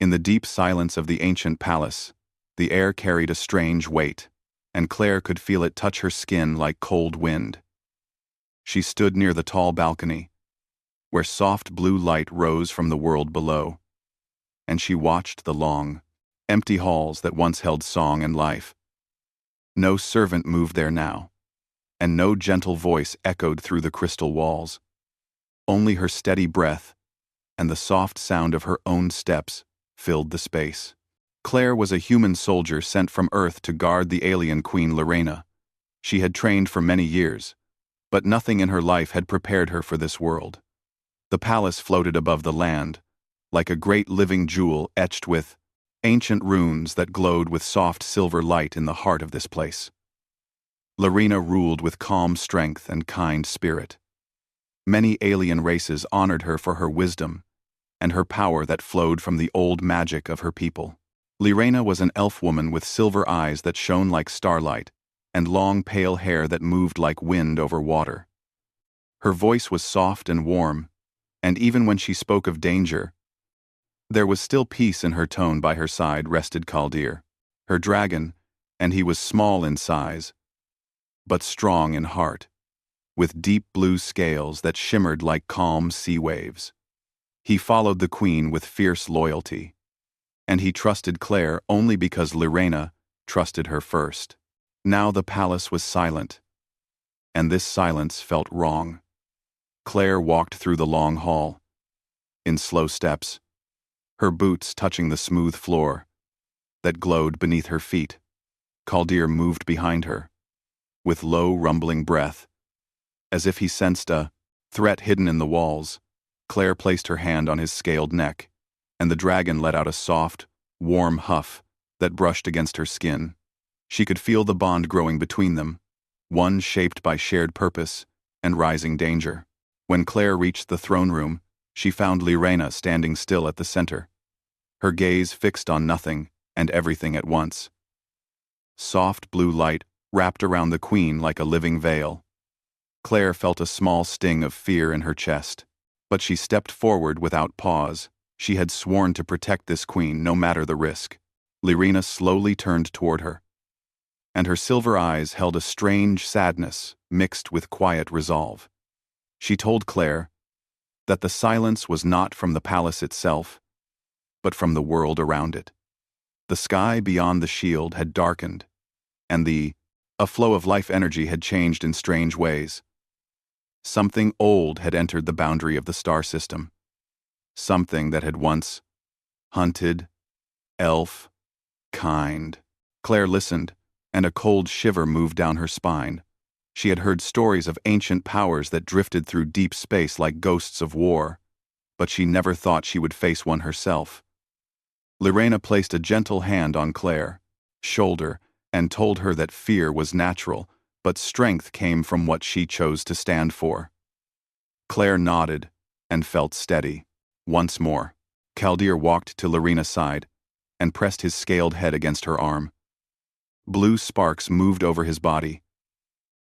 In the deep silence of the ancient palace, the air carried a strange weight, and Claire could feel it touch her skin like cold wind. She stood near the tall balcony, where soft blue light rose from the world below, and she watched the long, empty halls that once held song and life. No servant moved there now, and no gentle voice echoed through the crystal walls. Only her steady breath and the soft sound of her own steps filled the space. Claire was a human soldier sent from Earth to guard the alien Queen Lorena. She had trained for many years, but nothing in her life had prepared her for this world. The palace floated above the land, like a great living jewel etched with ancient runes that glowed with soft silver light in the heart of this place. Lorena ruled with calm strength and kind spirit. Many alien races honored her for her wisdom and her power that flowed from the old magic of her people. Lorena was an elf woman with silver eyes that shone like starlight and long pale hair that moved like wind over water. Her voice was soft and warm, and even when she spoke of danger, there was still peace in her tone. By her side rested Kaldir, her dragon, and he was small in size, but strong in heart, with deep blue scales that shimmered like calm sea waves. He followed the queen with fierce loyalty, and he trusted Claire only because Lorena trusted her first. Now the palace was silent, and this silence felt wrong. Claire walked through the long hall, in slow steps, her boots touching the smooth floor that glowed beneath her feet. Kaldir moved behind her, with low, rumbling breath, as if he sensed a threat hidden in the walls. Claire placed her hand on his scaled neck, and the dragon let out a soft, warm huff that brushed against her skin. She could feel the bond growing between them, one shaped by shared purpose and rising danger. When Claire reached the throne room, she found Lorena standing still at the center, her gaze fixed on nothing and everything at once. Soft blue light wrapped around the queen like a living veil. Claire felt a small sting of fear in her chest, but she stepped forward without pause. She had sworn to protect this queen no matter the risk. Lorena slowly turned toward her, and her silver eyes held a strange sadness mixed with quiet resolve. She told Claire that the silence was not from the palace itself, but from the world around it. The sky beyond the shield had darkened, and a flow of life energy had changed in strange ways. Something old had entered the boundary of the star system, something that had once hunted, elf, kind. Claire listened, and a cold shiver moved down her spine. She had heard stories of ancient powers that drifted through deep space like ghosts of war, but she never thought she would face one herself. Lorena placed a gentle hand on Claire's shoulder and told her that fear was natural, but strength came from what she chose to stand for. Claire nodded and felt steady. Once more, Kaldir walked to Lorena's side and pressed his scaled head against her arm. Blue sparks moved over his body,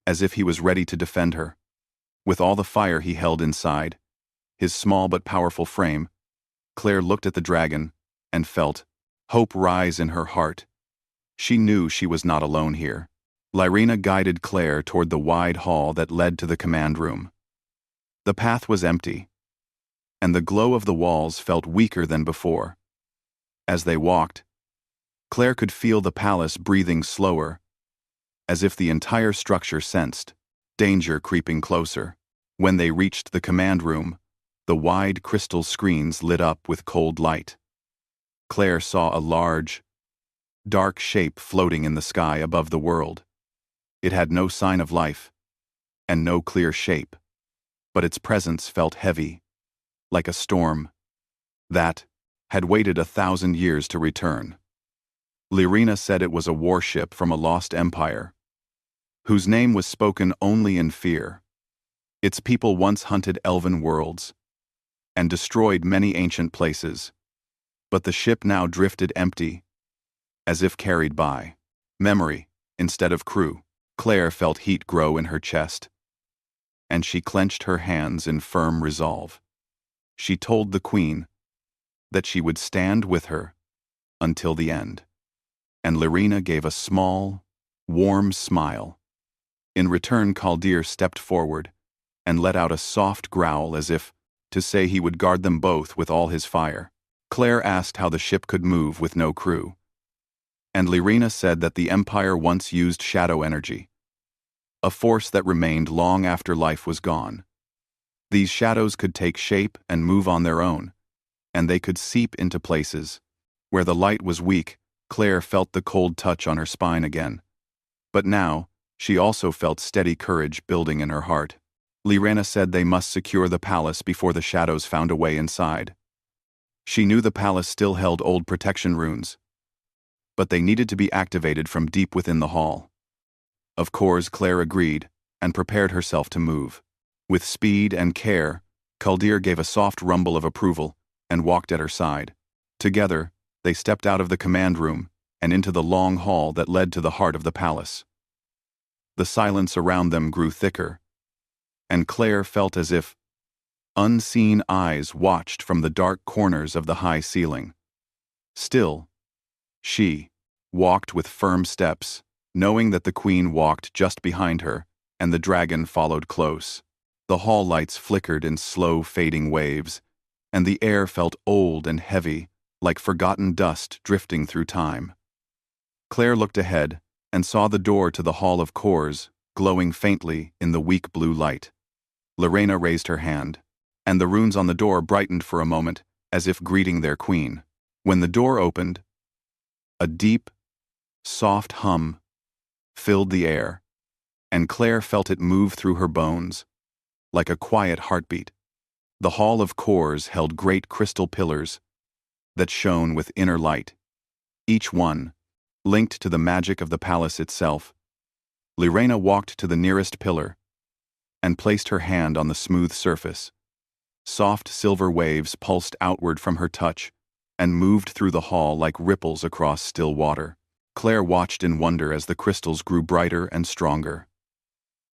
as if he was ready to defend her. With all the fire he held inside his small but powerful frame, Claire looked at the dragon and felt hope rise in her heart. She knew she was not alone here. Lorena guided Claire toward the wide hall that led to the command room. The path was empty, and the glow of the walls felt weaker than before. As they walked, Claire could feel the palace breathing slower, as if the entire structure sensed danger creeping closer. When they reached the command room, the wide crystal screens lit up with cold light. Claire saw a large, dark shape floating in the sky above the world. It had no sign of life, and no clear shape, but its presence felt heavy, like a storm that had waited 1,000 years to return. Lorena said it was a warship from a lost empire, whose name was spoken only in fear. Its people once hunted elven worlds and destroyed many ancient places, but the ship now drifted empty, as if carried by memory instead of crew. Claire felt heat grow in her chest, and she clenched her hands in firm resolve. She told the queen that she would stand with her until the end. And Lyrina gave a small, warm smile. In return, Kaldir stepped forward and let out a soft growl as if to say he would guard them both with all his fire. Claire asked how the ship could move with no crew. And Lyrina said that the Empire once used shadow energy, a force that remained long after life was gone. These shadows could take shape and move on their own, and they could seep into places. Where the light was weak, Claire felt the cold touch on her spine again. But now, she also felt steady courage building in her heart. Lyrina said they must secure the palace before the shadows found a way inside. She knew the palace still held old protection runes, but they needed to be activated from deep within the hall. Of course, Claire agreed and prepared herself to move. With speed and care, Kaldir gave a soft rumble of approval and walked at her side. Together, they stepped out of the command room and into the long hall that led to the heart of the palace. The silence around them grew thicker, and Claire felt as if unseen eyes watched from the dark corners of the high ceiling. Still, she walked with firm steps, knowing that the queen walked just behind her and the dragon followed close. The hall lights flickered in slow fading waves, and the air felt old and heavy, like forgotten dust drifting through time. Claire looked ahead and saw the door to the Hall of Cores glowing faintly in the weak blue light. Lyrina raised her hand, and the runes on the door brightened for a moment as if greeting their queen. When the door opened, a deep, soft hum filled the air, and Claire felt it move through her bones, like a quiet heartbeat. The Hall of Cores held great crystal pillars that shone with inner light, each one linked to the magic of the palace itself. Lyrina walked to the nearest pillar and placed her hand on the smooth surface. Soft silver waves pulsed outward from her touch and moved through the hall like ripples across still water. Claire watched in wonder as the crystals grew brighter and stronger.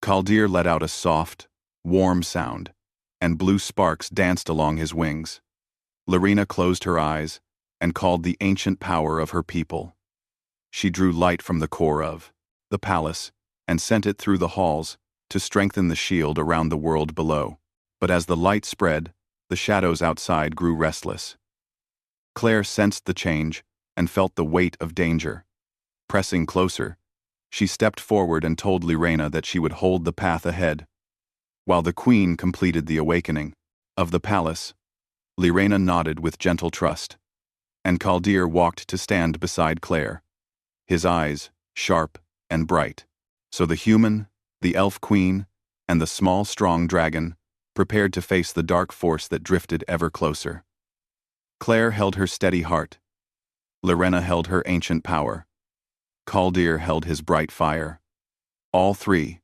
Kaldir let out a soft, warm sound, and blue sparks danced along his wings. Lyrina closed her eyes and called the ancient power of her people. She drew light from the core of the palace and sent it through the halls to strengthen the shield around the world below. But as the light spread, the shadows outside grew restless. Claire sensed the change and felt the weight of danger. Pressing closer, she stepped forward and told Lyrina that she would hold the path ahead, while the queen completed the awakening of the palace. Lyrina nodded with gentle trust, and Kaldir walked to stand beside Claire, his eyes sharp and bright. So the human, the elf queen, and the small strong dragon prepared to face the dark force that drifted ever closer. Claire held her steady heart. Lyrina held her ancient power. Kaldir held his bright fire. All three,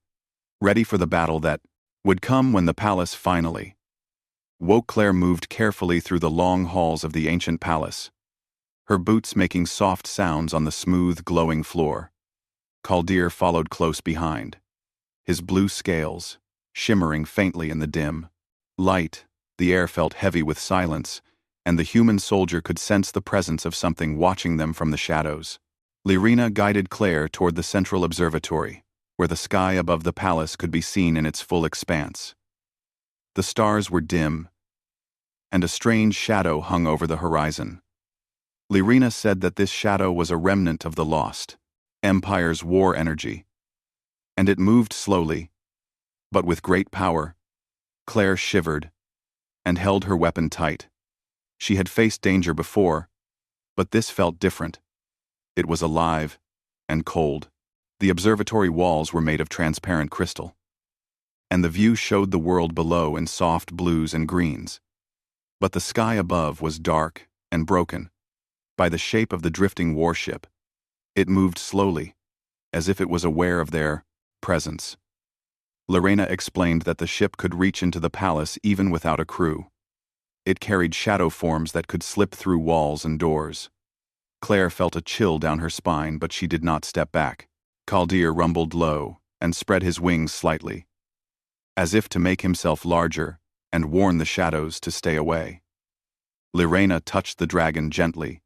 ready for the battle that would come when the palace finally woke. Claire moved carefully through the long halls of the ancient palace, her boots making soft sounds on the smooth, glowing floor. Kaldir followed close behind, his blue scales shimmering faintly in the dim light. The air felt heavy with silence, and the human soldier could sense the presence of something watching them from the shadows. Lyrina guided Claire toward the central observatory, where the sky above the palace could be seen in its full expanse. The stars were dim, and a strange shadow hung over the horizon. Lyrina said that this shadow was a remnant of the lost Empire's war energy, and it moved slowly, but with great power. Claire shivered and held her weapon tight. She had faced danger before, but this felt different. It was alive and cold. The observatory walls were made of transparent crystal, and the view showed the world below in soft blues and greens. But the sky above was dark and broken by the shape of the drifting warship. It moved slowly, as if it was aware of their presence. Lyrina explained that the ship could reach into the palace even without a crew. It carried shadow forms that could slip through walls and doors. Claire felt a chill down her spine, but she did not step back. Kaldir rumbled low and spread his wings slightly, as if to make himself larger and warn the shadows to stay away. Lyrena touched the dragon gently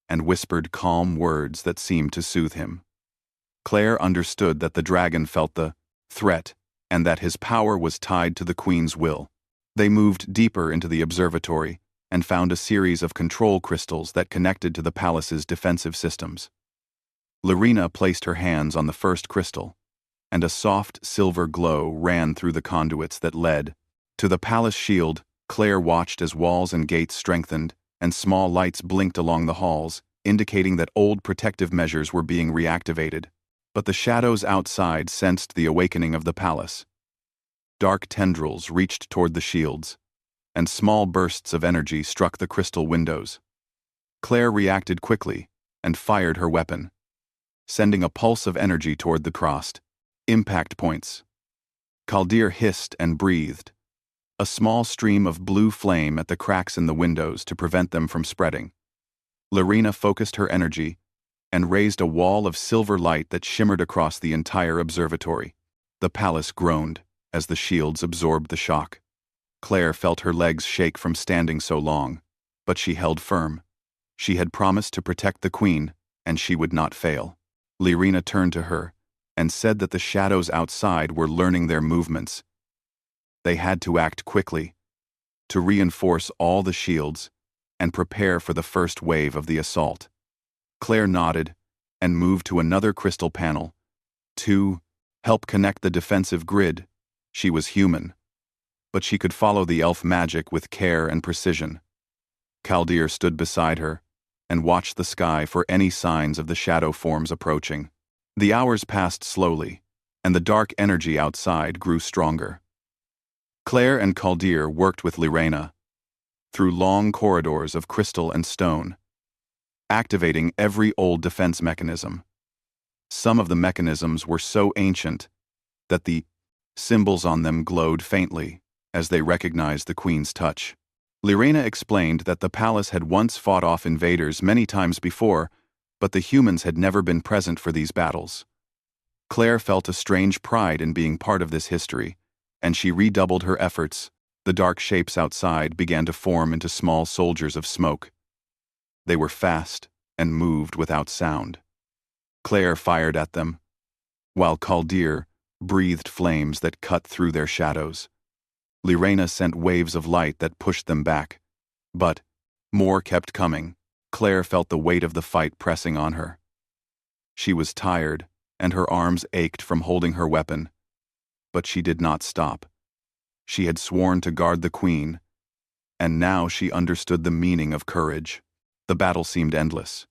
and whispered calm words that seemed to soothe him. Claire understood that the dragon felt the threat and that his power was tied to the queen's will. They moved deeper into the observatory and found a series of control crystals that connected to the palace's defensive systems. Lyrena placed her hands on the first crystal, and a soft silver glow ran through the conduits that led to the palace shield. Claire watched as walls and gates strengthened, and small lights blinked along the halls, indicating that old protective measures were being reactivated. But the shadows outside sensed the awakening of the palace. Dark tendrils reached toward the shields, and small bursts of energy struck the crystal windows. Claire reacted quickly and fired her weapon, sending a pulse of energy toward the crossed impact points. Kaldir hissed and breathed, a small stream of blue flame at the cracks in the windows to prevent them from spreading. Lyrena focused her energy and raised a wall of silver light that shimmered across the entire observatory. The palace groaned as the shields absorbed the shock. Claire felt her legs shake from standing so long, but she held firm. She had promised to protect the queen, and she would not fail. Lyrena turned to her and said that the shadows outside were learning their movements. They had to act quickly, to reinforce all the shields and prepare for the first wave of the assault. Claire nodded and moved to another crystal panel to help connect the defensive grid. She was human, but she could follow the elf magic with care and precision. Kaldir stood beside her and watched the sky for any signs of the shadow forms approaching. The hours passed slowly, and the dark energy outside grew stronger. Claire and Kaldir worked with Lyrena through long corridors of crystal and stone, activating every old defense mechanism. Some of the mechanisms were so ancient that the symbols on them glowed faintly as they recognized the queen's touch. Lyrena explained that the palace had once fought off invaders many times before, but the humans had never been present for these battles. Claire felt a strange pride in being part of this history, and she redoubled her efforts. The dark shapes outside began to form into small soldiers of smoke. They were fast and moved without sound. Claire fired at them, while Kaldir breathed flames that cut through their shadows. Lyrena sent waves of light that pushed them back, but more kept coming. Claire felt the weight of the fight pressing on her. She was tired, and her arms ached from holding her weapon, but she did not stop. She had sworn to guard the queen, and now she understood the meaning of courage. The battle seemed endless.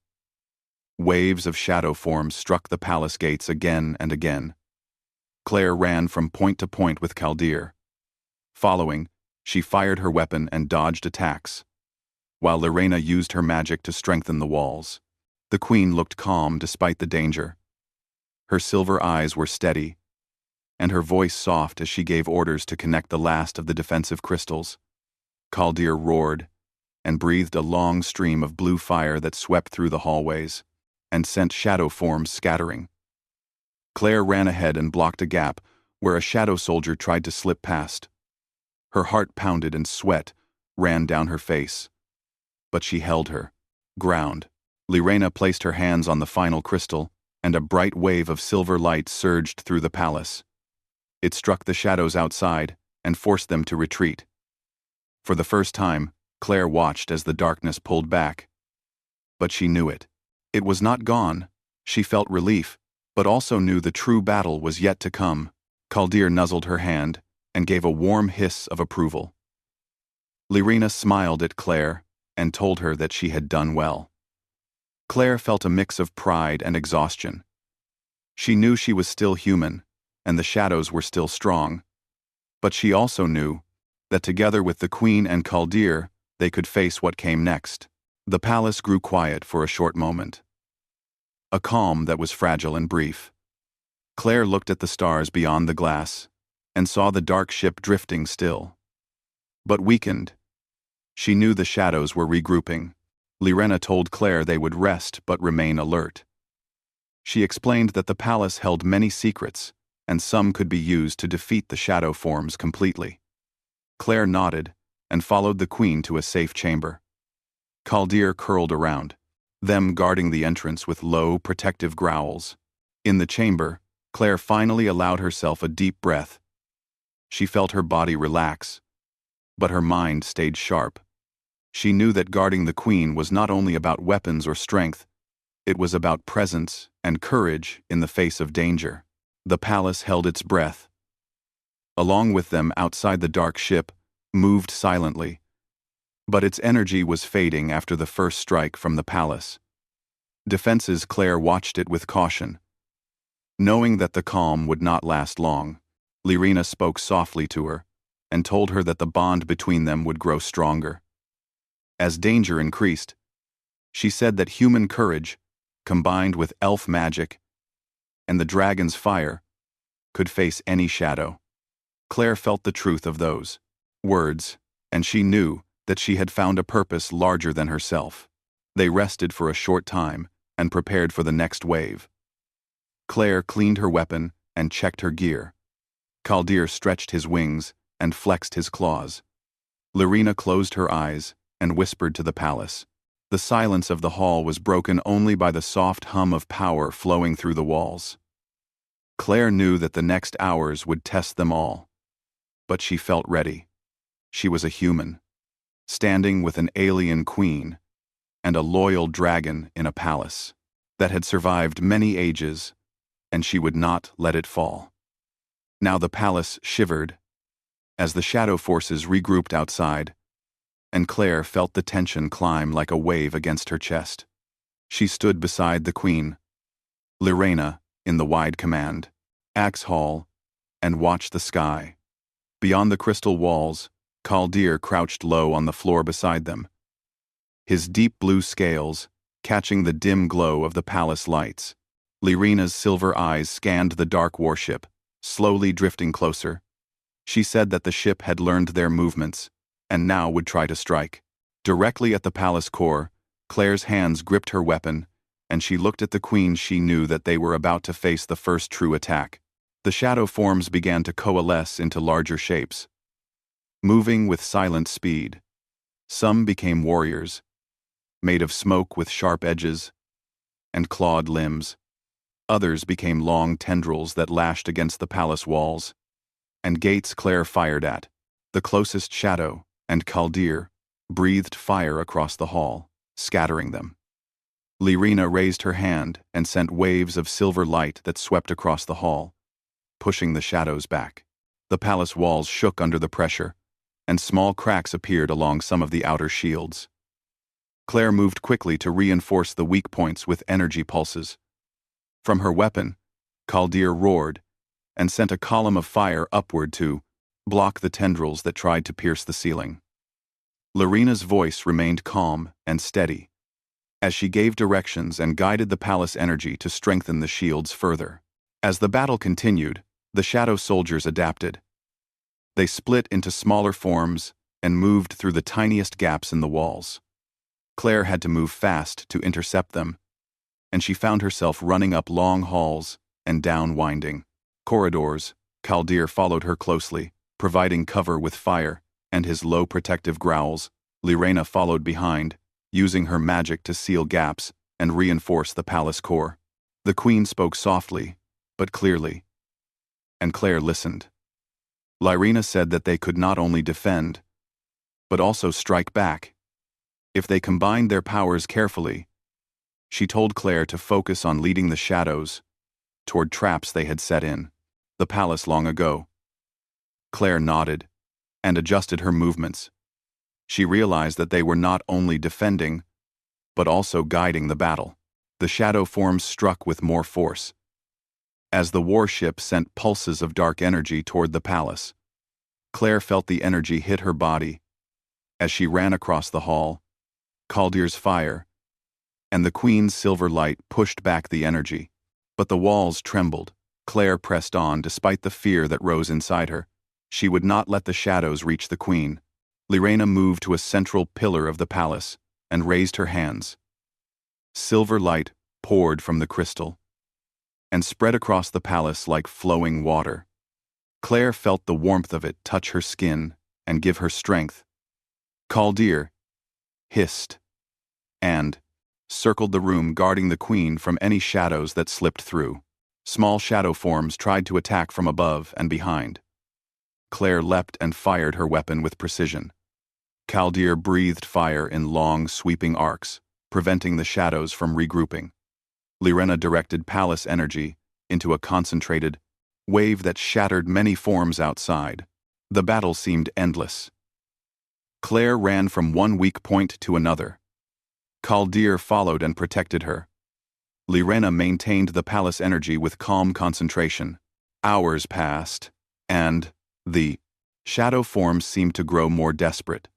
Waves of shadow forms struck the palace gates again and again. Claire ran from point to point with Kaldir. Following, she fired her weapon and dodged attacks, while Lyrena used her magic to strengthen the walls. The queen looked calm despite the danger. Her silver eyes were steady, and her voice soft as she gave orders to connect the last of the defensive crystals. Kaldir roared and breathed a long stream of blue fire that swept through the hallways and sent shadow forms scattering. Claire ran ahead and blocked a gap where a shadow soldier tried to slip past. Her heart pounded and sweat ran down her face, but she held her ground. Lyrena placed her hands on the final crystal, and a bright wave of silver light surged through the palace. It struck the shadows outside and forced them to retreat. For the first time, Claire watched as the darkness pulled back. But she knew it. It was not gone. She felt relief, but also knew the true battle was yet to come. Kaldir nuzzled her hand and gave a warm hiss of approval. Lyrena smiled at Claire and told her that she had done well. Claire felt a mix of pride and exhaustion. She knew she was still human, and the shadows were still strong. But she also knew that together with the queen and Kaldir, they could face what came next. The palace grew quiet for a short moment. A calm that was fragile and brief. Claire looked at the stars beyond the glass and saw the dark ship drifting still, but weakened. She knew the shadows were regrouping. Lyrena told Claire they would rest but remain alert. She explained that the palace held many secrets, and some could be used to defeat the shadow forms completely. Claire nodded and followed the queen to a safe chamber. Khaldir curled around, them guarding the entrance with low, protective growls. In the chamber, Claire finally allowed herself a deep breath. She felt her body relax, but her mind stayed sharp. She knew that guarding the queen was not only about weapons or strength, it was about presence and courage in the face of danger. The palace held its breath. Along with them, outside the dark ship, moved silently. But its energy was fading after the first strike from the palace. Defenses. Claire watched it with caution. Knowing that the calm would not last long, Lyrina spoke softly to her and told her that the bond between them would grow stronger. As danger increased, she said that human courage, combined with elf magic and the dragon's fire, could face any shadow. Claire felt the truth of those words, and she knew that she had found a purpose larger than herself. They rested for a short time and prepared for the next wave. Claire cleaned her weapon and checked her gear. Khaldir stretched his wings and flexed his claws. Lyrina closed her eyes and whispered to the palace. The silence of the hall was broken only by the soft hum of power flowing through the walls. Claire knew that the next hours would test them all. But she felt ready. She was a human, standing with an alien queen and a loyal dragon in a palace that had survived many ages, and she would not let it fall. Now the palace shivered as the shadow forces regrouped outside, and Claire felt the tension climb like a wave against her chest. She stood beside the queen, Lyrina, in the wide command axe hall, and watched the sky. Beyond the crystal walls, Khaldir crouched low on the floor beside them, his deep blue scales catching the dim glow of the palace lights. Lyrina's silver eyes scanned the dark warship, slowly drifting closer. She said that the ship had learned their movements, and now would try to strike. Directly at the palace core, Claire's hands gripped her weapon, and she looked at the queen. She knew that they were about to face the first true attack. The shadow forms began to coalesce into larger shapes, moving with silent speed. Some became warriors, made of smoke with sharp edges and clawed limbs. Others became long tendrils that lashed against the palace walls and gates. Claire fired at the closest shadow, and Khaldir breathed fire across the hall, scattering them. Lyrina raised her hand and sent waves of silver light that swept across the hall, pushing the shadows back. The palace walls shook under the pressure, and small cracks appeared along some of the outer shields. Claire moved quickly to reinforce the weak points with energy pulses. From her weapon, Khaldir roared and sent a column of fire upward to block the tendrils that tried to pierce the ceiling. Lyrina's voice remained calm and steady as she gave directions and guided the palace energy to strengthen the shields further. As the battle continued, the shadow soldiers adapted. They split into smaller forms and moved through the tiniest gaps in the walls. Claire had to move fast to intercept them, and she found herself running up long halls and down winding corridors. Khaldir followed her closely, providing cover with fire and his low protective growls. Lyrina followed behind, using her magic to seal gaps and reinforce the palace core. The queen spoke softly, but clearly, and Claire listened. Lyrina said that they could not only defend, but also strike back, if they combined their powers carefully. She told Claire to focus on leading the shadows toward traps they had set in the palace long ago. Claire nodded and adjusted her movements. She realized that they were not only defending, but also guiding the battle. The shadow forms struck with more force, as the warship sent pulses of dark energy toward the palace. Claire felt the energy hit her body as she ran across the hall. Khaldir's fire and the queen's silver light pushed back the energy, but the walls trembled. Claire pressed on despite the fear that rose inside her. She would not let the shadows reach the queen. Lyrina moved to a central pillar of the palace and raised her hands. Silver light poured from the crystal and spread across the palace like flowing water. Claire felt the warmth of it touch her skin and give her strength. Khaldir hissed and circled the room, guarding the queen from any shadows that slipped through. Small shadow forms tried to attack from above and behind. Claire leapt and fired her weapon with precision. Kaldir breathed fire in long, sweeping arcs, preventing the shadows from regrouping. Lyrena directed palace energy into a concentrated wave that shattered many forms outside. The battle seemed endless. Claire ran from one weak point to another. Kaldir followed and protected her. Lyrena maintained the palace energy with calm concentration. Hours passed, and the shadow forms seemed to grow more desperate.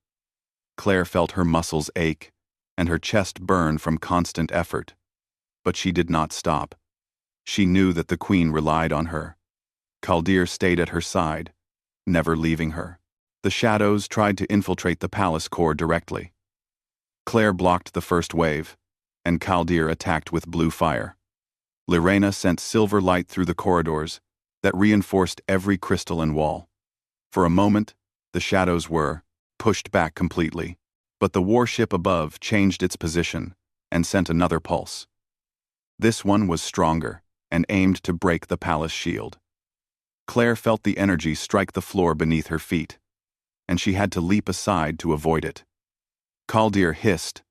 Claire felt her muscles ache and her chest burn from constant effort. But she did not stop. She knew that the queen relied on her. Kaldir stayed at her side, never leaving her. The shadows tried to infiltrate the palace core directly. Claire blocked the first wave, and Kaldir attacked with blue fire. Lyrena sent silver light through the corridors that reinforced every crystal and wall. For a moment, the shadows were pushed back completely, but the warship above changed its position and sent another pulse. This one was stronger and aimed to break the palace shield. Claire felt the energy strike the floor beneath her feet, and she had to leap aside to avoid it. Kaldir hissed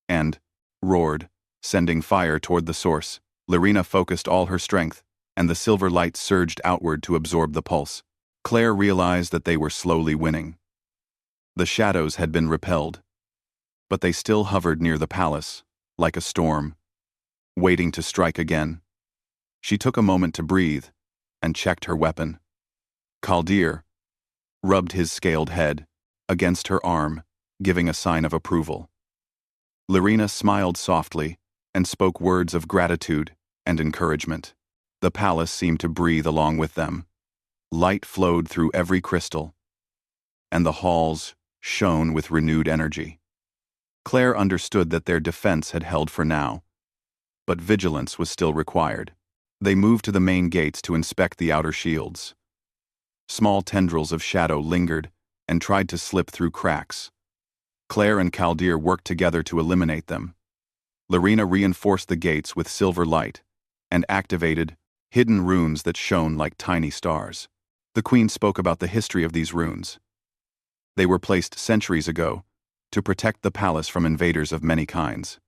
and roared, sending fire toward the source. Lyrena focused all her strength, and the silver light surged outward to absorb the pulse. Claire realized that they were slowly winning. The shadows had been repelled, but they still hovered near the palace, like a storm, waiting to strike again. She took a moment to breathe and checked her weapon. Kaldir rubbed his scaled head against her arm, giving a sign of approval. Lyrena smiled softly and spoke words of gratitude and encouragement. The palace seemed to breathe along with them. Light flowed through every crystal, and the halls shone with renewed energy. Claire understood that their defense had held for now, but vigilance was still required. They moved to the main gates to inspect the outer shields. Small tendrils of shadow lingered and tried to slip through cracks. Claire and Kaldir worked together to eliminate them. Lyrena reinforced the gates with silver light and activated hidden runes that shone like tiny stars. The queen spoke about the history of these runes. They were placed centuries ago to protect the palace from invaders of many kinds.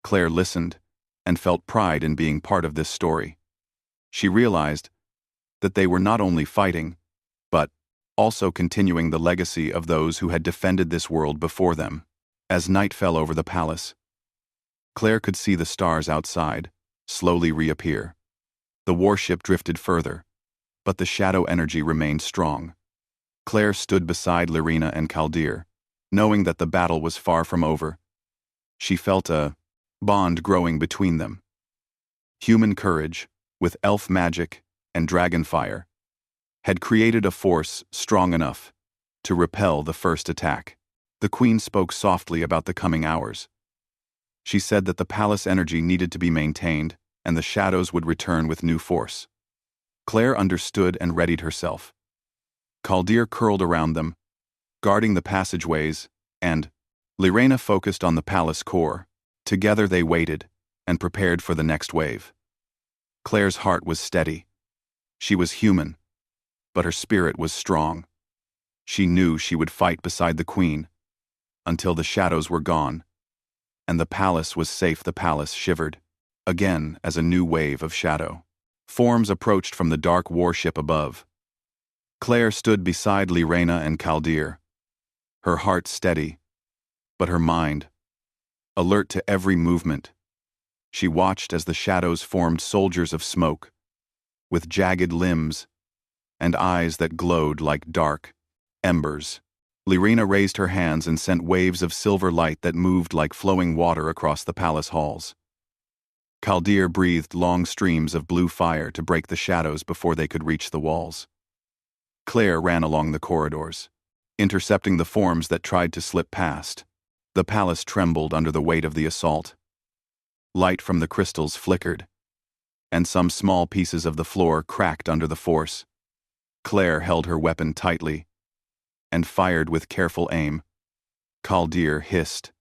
Claire listened and felt pride in being part of this story. She realized that they were not only fighting, but also continuing the legacy of those who had defended this world before them. As night fell over the palace, Claire could see the stars outside slowly reappear. The warship drifted further, but the shadow energy remained strong. Claire stood beside Lyrena and Kaldir, knowing that the battle was far from over. She felt a bond growing between them. Human courage, with elf magic and dragon fire, had created a force strong enough to repel the first attack. The queen spoke softly about the coming hours. She said that the palace energy needed to be maintained, and the shadows would return with new force. Claire understood and readied herself. Kaldir curled around them, guarding the passageways, and Lyrena focused on the palace core. Together they waited and prepared for the next wave. Claire's heart was steady. She was human, but her spirit was strong. She knew she would fight beside the queen until the shadows were gone, and the palace was safe. The palace shivered again as a new wave of shadow forms approached from the dark warship above. Claire stood beside Lyrena and Kaldir, her heart steady, but her mind alert to every movement. She watched as the shadows formed soldiers of smoke, with jagged limbs and eyes that glowed like dark embers. Lyrena raised her hands and sent waves of silver light that moved like flowing water across the palace halls. Kaldir breathed long streams of blue fire to break the shadows before they could reach the walls. Claire ran along the corridors, intercepting the forms that tried to slip past. The palace trembled under the weight of the assault. Light from the crystals flickered, and some small pieces of the floor cracked under the force. Claire held her weapon tightly and fired with careful aim. Kaldir hissed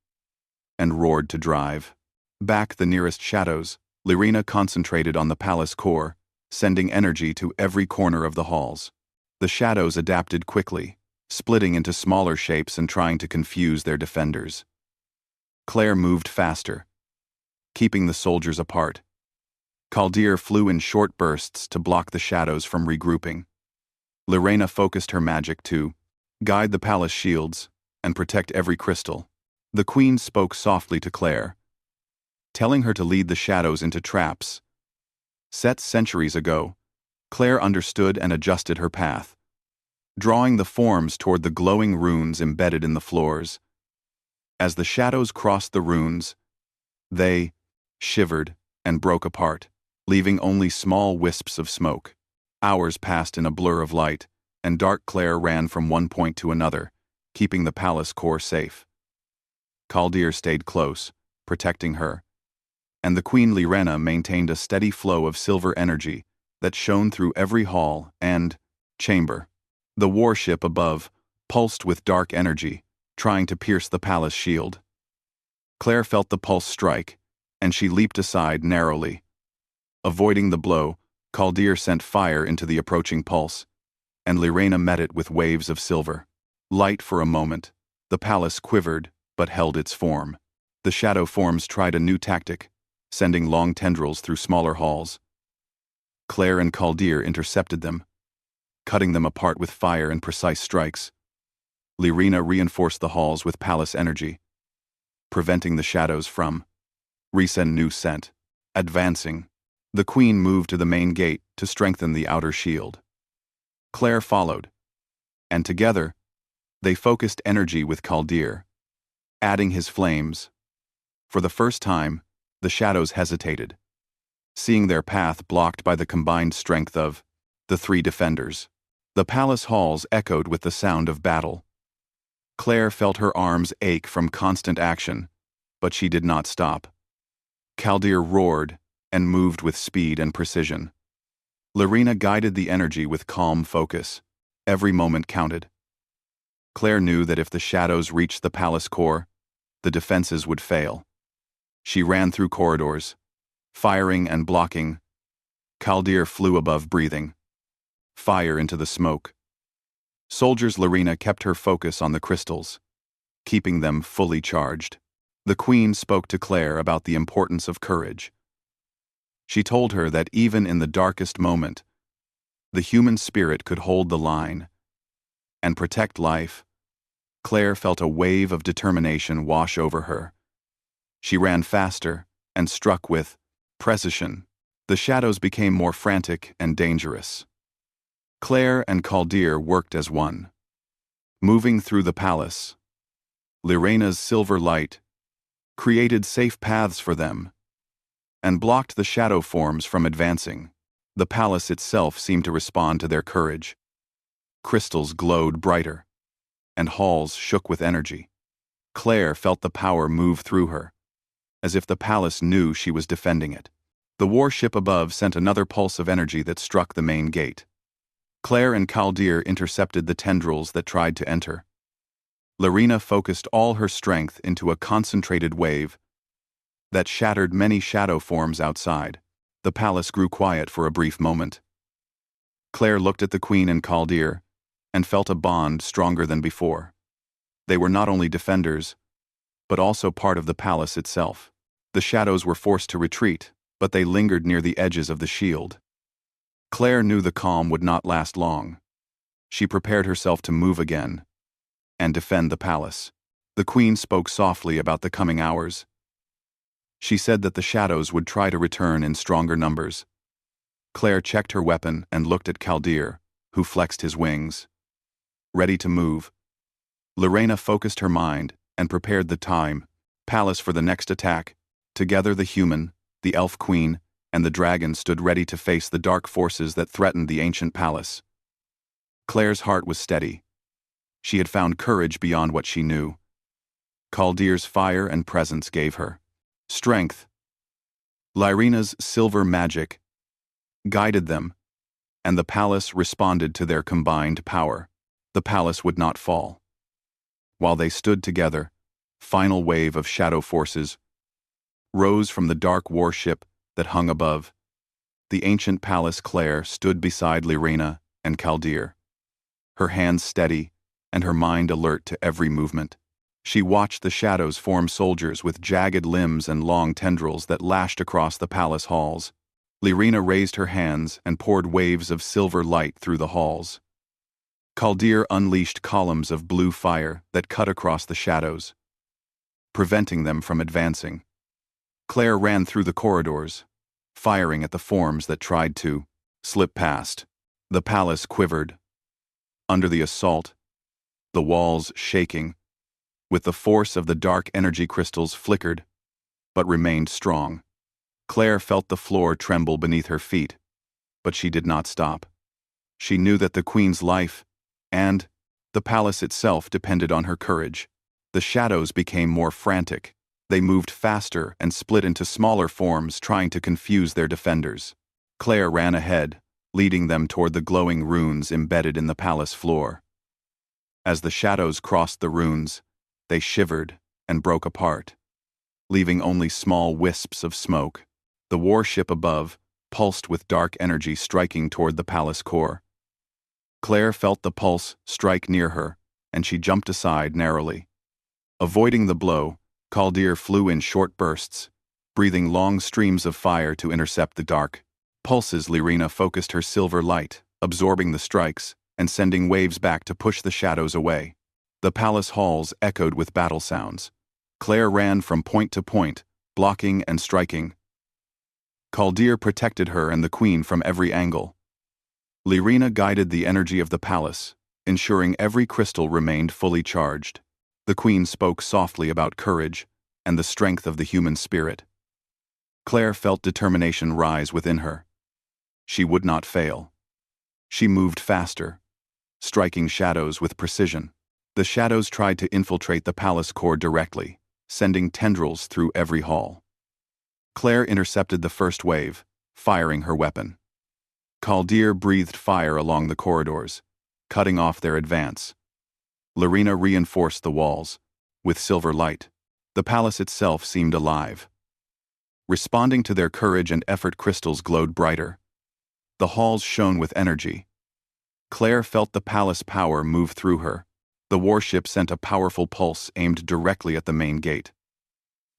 and roared to drive. Back the nearest shadows, Lyrina concentrated on the palace core, sending energy to every corner of the halls. The shadows adapted quickly, splitting into smaller shapes and trying to confuse their defenders. Claire moved faster, keeping the soldiers apart. Kaldir flew in short bursts to block the shadows from regrouping. Lyrina focused her magic to guide the palace shields and protect every crystal. The queen spoke softly to Claire, telling her to lead the shadows into traps. Set centuries ago, Claire understood and adjusted her path, drawing the forms toward the glowing runes embedded in the floors. As the shadows crossed the runes, they shivered and broke apart, leaving only small wisps of smoke. Hours passed in a blur of light, and dark Claire ran from one point to another, keeping the palace core safe. Kaldir stayed close, protecting her, and the Queen Lyrina maintained a steady flow of silver energy that shone through every hall and chamber. The warship above pulsed with dark energy, trying to pierce the palace shield. Claire felt the pulse strike, and she leaped aside narrowly. Avoiding the blow, Kaldir sent fire into the approaching pulse, and Lyrina met it with waves of silver. Light for a moment, the palace quivered but held its form. The shadow forms tried a new tactic, sending long tendrils through smaller halls. Claire and Kaldir intercepted them, cutting them apart with fire and precise strikes. Lyrina reinforced the halls with palace energy, preventing the shadows from resend new scent. Advancing, the queen moved to the main gate to strengthen the outer shield. Claire followed, and together, they focused energy with Kaldir, adding his flames. For the first time, the shadows hesitated, seeing their path blocked by the combined strength of the three defenders. The palace halls echoed with the sound of battle. Claire felt her arms ache from constant action, but she did not stop. Kaldir roared and moved with speed and precision. Lyrina guided the energy with calm focus. Every moment counted. Claire knew that if the shadows reached the palace core, the defenses would fail. She ran through corridors, firing and blocking. Kaldir flew above, breathing fire into the smoke. Soldiers Lyrina kept her focus on the crystals, keeping them fully charged. The queen spoke to Claire about the importance of courage. She told her that even in the darkest moment, the human spirit could hold the line and protect life. Claire felt a wave of determination wash over her. She ran faster and struck with precision. The shadows became more frantic and dangerous. Claire and Kaldir worked as one, moving through the palace. Lyrina's silver light created safe paths for them and blocked the shadow forms from advancing. The palace itself seemed to respond to their courage. Crystals glowed brighter, and halls shook with energy. Claire felt the power move through her, as if the palace knew she was defending it. The warship above sent another pulse of energy that struck the main gate. Claire and Kaldir intercepted the tendrils that tried to enter. Lyrina focused all her strength into a concentrated wave that shattered many shadow forms outside. The palace grew quiet for a brief moment. Claire looked at the queen and Kaldir and felt a bond stronger than before. They were not only defenders, but also part of the palace itself. The shadows were forced to retreat, but they lingered near the edges of the shield. Claire knew the calm would not last long. She prepared herself to move again and defend the palace. The queen spoke softly about the coming hours. She said that the shadows would try to return in stronger numbers. Claire checked her weapon and looked at Kaldir, who flexed his wings, ready to move. Lyrina focused her mind and prepared the palace for the next attack. Together the human, the elf queen, and the dragon stood ready to face the dark forces that threatened the ancient palace. Claire's heart was steady. She had found courage beyond what she knew. Kaldir's fire and presence gave her strength. Lyrina's silver magic guided them, and the palace responded to their combined power. The palace would not fall. While they stood together, final wave of shadow forces rose from the dark warship that hung above. The ancient palace Claire stood beside Lyrena and Chaldeer, her hands steady and her mind alert to every movement. She watched the shadows form soldiers with jagged limbs and long tendrils that lashed across the palace halls. Lyrena raised her hands and poured waves of silver light through the halls. Chaldeer unleashed columns of blue fire that cut across the shadows, preventing them from advancing. Claire ran through the corridors, firing at the forms that tried to slip past. The palace quivered under the assault, the walls shaking, with the force of the dark energy crystals flickered, but remained strong. Claire felt the floor tremble beneath her feet, but she did not stop. She knew that the queen's life and the palace itself depended on her courage. The shadows became more frantic. They moved faster and split into smaller forms, trying to confuse their defenders. Claire ran ahead, leading them toward the glowing runes embedded in the palace floor. As the shadows crossed the runes, they shivered and broke apart, leaving only small wisps of smoke. The warship above pulsed with dark energy striking toward the palace core. Claire felt the pulse strike near her, and she jumped aside narrowly. Avoiding the blow, Chaldeer flew in short bursts, breathing long streams of fire to intercept the dark pulses. Lyrena focused her silver light, absorbing the strikes and sending waves back to push the shadows away. The palace halls echoed with battle sounds. Claire ran from point to point, blocking and striking. Chaldeer protected her and the queen from every angle. Lyrena guided the energy of the palace, ensuring every crystal remained fully charged. The queen spoke softly about courage and the strength of the human spirit. Claire felt determination rise within her. She would not fail. She moved faster, striking shadows with precision. The shadows tried to infiltrate the palace core directly, sending tendrils through every hall. Claire intercepted the first wave, firing her weapon. Chaldeer breathed fire along the corridors, cutting off their advance. Lyrena reinforced the walls with silver light. The palace itself seemed alive. Responding to their courage and effort, crystals glowed brighter. The halls shone with energy. Claire felt the palace power move through her. The warship sent a powerful pulse aimed directly at the main gate.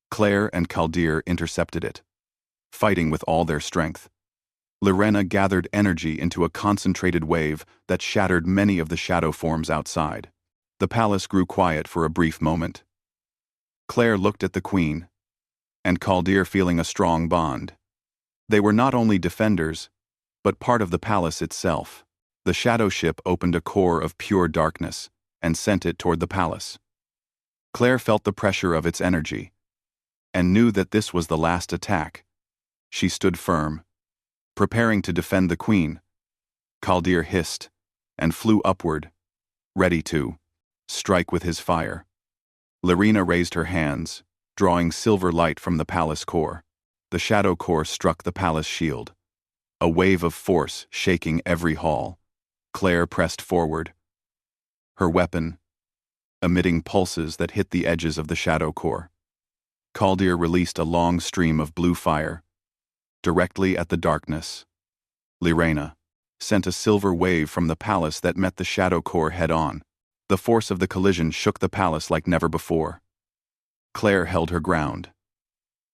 Claire and Chaldeer intercepted it, fighting with all their strength. Lyrena gathered energy into a concentrated wave that shattered many of the shadow forms outside. The palace grew quiet for a brief moment. Claire looked at the queen, and Chaldeer feeling a strong bond. They were not only defenders, but part of the palace itself. The shadow ship opened a core of pure darkness and sent it toward the palace. Claire felt the pressure of its energy and knew that this was the last attack. She stood firm, preparing to defend the queen. Chaldeer hissed and flew upward, ready to strike with his fire. Lyrena raised her hands, drawing silver light from the palace core. The shadow core struck the palace shield, a wave of force shaking every hall. Claire pressed forward, her weapon emitting pulses that hit the edges of the shadow core. Chaldeer released a long stream of blue fire directly at the darkness. Lyrena sent a silver wave from the palace that met the shadow core head-on. The force of the collision shook the palace like never before. Claire held her ground,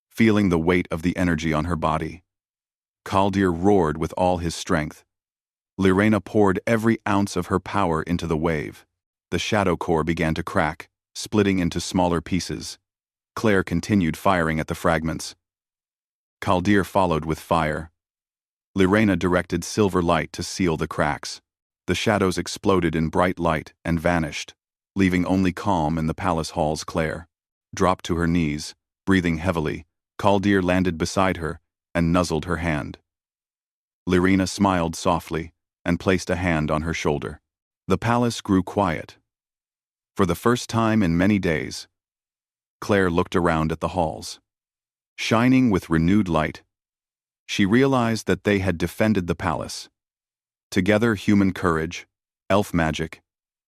feeling the weight of the energy on her body. Chaldeer roared with all his strength. Lyrena poured every ounce of her power into the wave. The shadow core began to crack, splitting into smaller pieces. Claire continued firing at the fragments. Chaldeer followed with fire. Lyrena directed silver light to seal the cracks. The shadows exploded in bright light and vanished, leaving only calm in the palace halls. Claire dropped to her knees, breathing heavily. Chaldeer landed beside her and nuzzled her hand. Lyrena smiled softly and placed a hand on her shoulder. The palace grew quiet. For the first time in many days, Claire looked around at the halls. Shining with renewed light, she realized that they had defended the palace. Together, human courage, elf magic,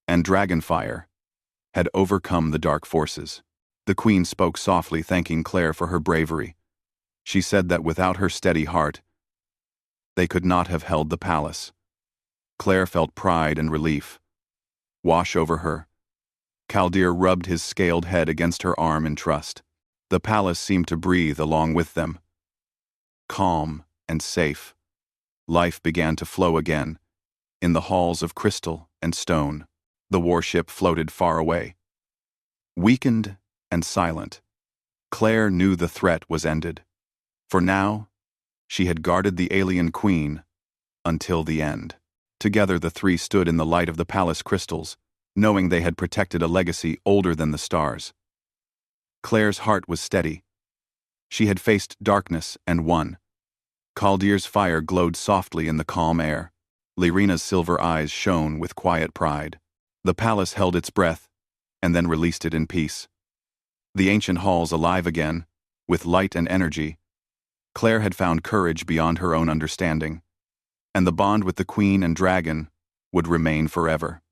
and dragon fire had overcome the dark forces. The queen spoke softly, thanking Claire for her bravery. She said that without her steady heart, they could not have held the palace. Claire felt pride and relief wash over her. Kaldir rubbed his scaled head against her arm in trust. The palace seemed to breathe along with them. Calm and safe, life began to flow again. In the halls of crystal and stone, the warship floated far away. Weakened and silent, Claire knew the threat was ended. For now, she had guarded the alien queen until the end. Together the three stood in the light of the palace crystals, knowing they had protected a legacy older than the stars. Claire's heart was steady. She had faced darkness and won. Kaldir's fire glowed softly in the calm air. Lyrina's silver eyes shone with quiet pride. The palace held its breath, and then released it in peace. The ancient halls alive again, with light and energy. Claire had found courage beyond her own understanding, and the bond with the queen and dragon would remain forever.